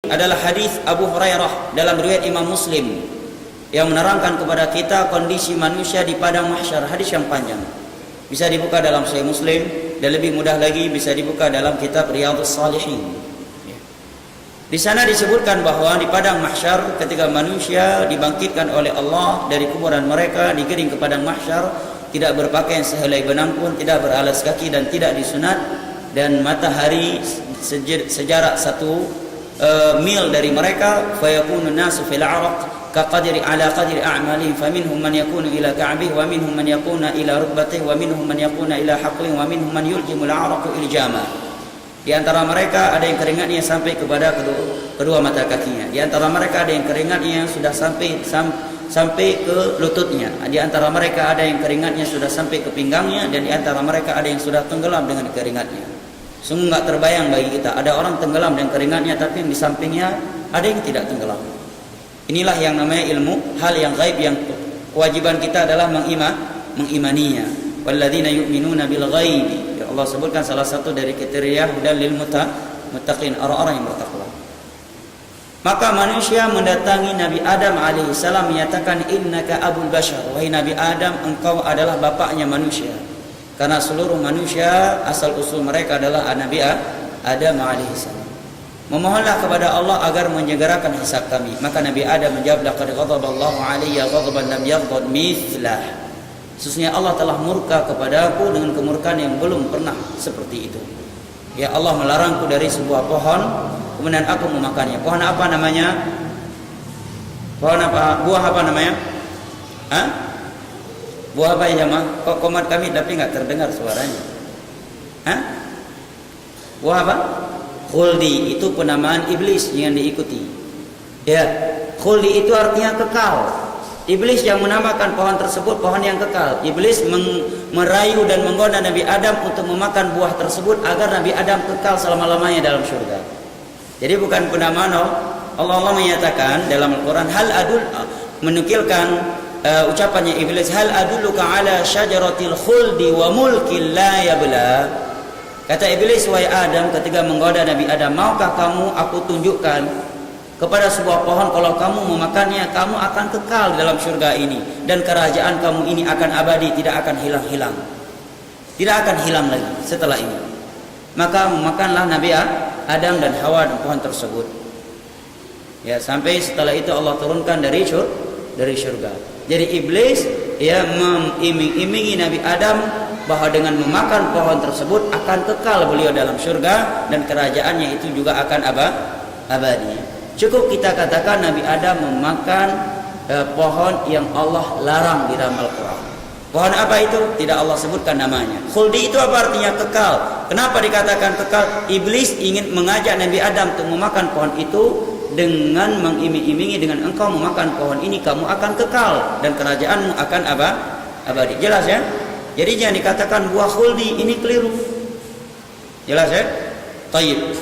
adalah hadis Abu Hurairah dalam riwayat Imam Muslim yang menerangkan kepada kita kondisi manusia di padang mahsyar. Hadis yang panjang. Bisa dibuka dalam Sahih Muslim, dan lebih mudah lagi bisa dibuka dalam kitab Riyadhus Shalihin. Di sana disebutkan bahwa di padang mahsyar ketika manusia dibangkitkan oleh Allah dari kuburan mereka, digiring ke padang mahsyar, tidak berpakaian sehelai benang pun, tidak beralas kaki dan tidak disunat, dan matahari sejarak 1 mil dari mereka, fayakunu nasu fil araq kaqadri ala qadri a'malihim faminhum man yakunu ila ka'bihi wa minhum man yakuna ila rukbatihi wa minhum man yakuna ila haqlihi wa minhum man yuljimul araqu iljama. Di antara mereka ada yang keringatnya sampai kepada kedua mata kakinya. Di antara mereka ada yang keringatnya sudah sampai ke lututnya. Di antara mereka ada yang keringatnya sudah sampai ke pinggangnya, dan di antara mereka ada yang sudah tenggelam dengan keringatnya. Sungguh enggak terbayang bagi kita, ada orang tenggelam dengan keringatnya, tapi di sampingnya ada yang tidak tenggelam. Inilah yang namanya ilmu hal yang gaib, yang kewajiban kita adalah mengimaninya. Walladzina yu'minuna bil ghaibi. Ya Allah sebutkan salah satu dari kriteria hudal lil muttaqin, orang-orang yang bertakwa. Maka manusia mendatangi Nabi Adam alaihissalam menyatakan, innaka abul bashar, wahai Nabi Adam, engkau adalah bapaknya manusia. Karena seluruh manusia asal usul mereka adalah Nabi Adam alaihissalam. Memohonlah kepada Allah agar menyegerakan hisab kami. Maka Nabi Adam menjawab, laqad ghadaballahu alayya ghadaban lam yaghdab mithlah. Sesungguhnya Allah telah murka kepadaku dengan kemurkaan yang belum pernah seperti itu. Ya Allah melarangku dari sebuah pohon, kemudian aku memakannya. Pohon apa namanya? Pohon apa? Buah apa namanya? Hah? Buah apa ya jemaah? Kok komat kami tapi nggak terdengar suaranya? Hah? Buah apa? Khuldi. Itu penamaan iblis yang diikuti. Ya, khuldi itu artinya kekal. Iblis yang menamakan pohon tersebut pohon yang kekal. Iblis merayu dan menggoda Nabi Adam untuk memakan buah tersebut agar Nabi Adam kekal selama-lamanya dalam surga. Jadi bukan penamaan Allah menyatakan dalam Al-Quran, menukilkan ucapannya iblis, hal adulluka ala syajaratil khuldi wa mulkin la yabla. Kata iblis, wahai Adam, ketika menggoda Nabi Adam, maukah kamu aku tunjukkan kepada sebuah pohon, kalau kamu memakannya kamu akan kekal dalam surga ini, dan kerajaan kamu ini akan abadi, tidak akan hilang-hilang, tidak akan hilang lagi setelah ini. Maka memakanlah Nabi Adam dan Hawa dan pohon tersebut. Ya, sampai setelah itu Allah turunkan dari surga. Jadi iblis ya mengiming-imingi Nabi Adam bahwa dengan memakan pohon tersebut akan kekal beliau dalam surga, dan kerajaannya itu juga akan abadi. Cukup kita katakan Nabi Adam memakan pohon yang Allah larang di dalam Al-Quran. Pohon apa itu? Tidak Allah sebutkan namanya. Khuldi itu apa artinya? Kekal. Kenapa dikatakan kekal? Iblis ingin mengajak Nabi Adam untuk memakan pohon itu dengan mengiming-imingi, dengan engkau memakan pohon ini kamu akan kekal dan kerajaanmu akan abadi. Jelas ya? Jadi jangan dikatakan buah khuldi, ini keliru. Jelas ya? Tayyib.